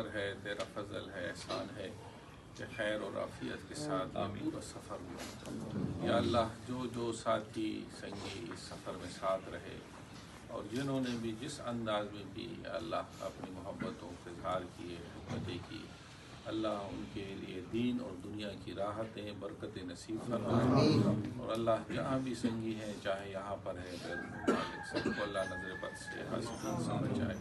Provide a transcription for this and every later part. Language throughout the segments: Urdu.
شکر ہے، تیرا فضل ہے، احسان ہے کہ خیر اور عافیت کے ساتھ پورا سفر ہوا۔ یا اللہ جو ساتھی سنگی اس سفر میں ساتھ رہے اور جنہوں نے بھی جس انداز میں بھی یا اللہ اپنی محبتوں کا اظہار کیے، خدمتیں کی، اللہ ان کے لیے دین اور دنیا کی راحتیں برکتیں نصیب فرمائے، اور اللہ جہاں بھی سنگی ہیں، چاہے یہاں پر ہے بیرون ممالک، سب کو اللہ نظر بد سے حاسدین سے بچائے،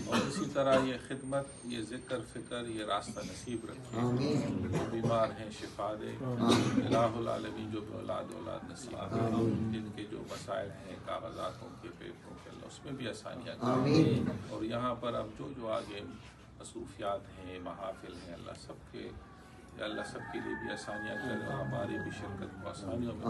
اور اسی طرح یہ خدمت، یہ ذکر فکر، یہ راستہ نصیب رکھے۔ جو بیمار ہیں شفا دے، الہ العالمین جو بھی اولاد نصیب کرے، جن کے جو مسائل ہیں کاغذاتوں کے، پیپروں کے، اللہ اس میں بھی آسانیاں کرے، اور یہاں پر اب جو آگے مصروفیات ہیں، محافل ہیں، اللہ سب کے، یا اللہ سب کے لیے بھی آسانیاں کرے، اور ہماری بھی شرکت کو آسانیوں میں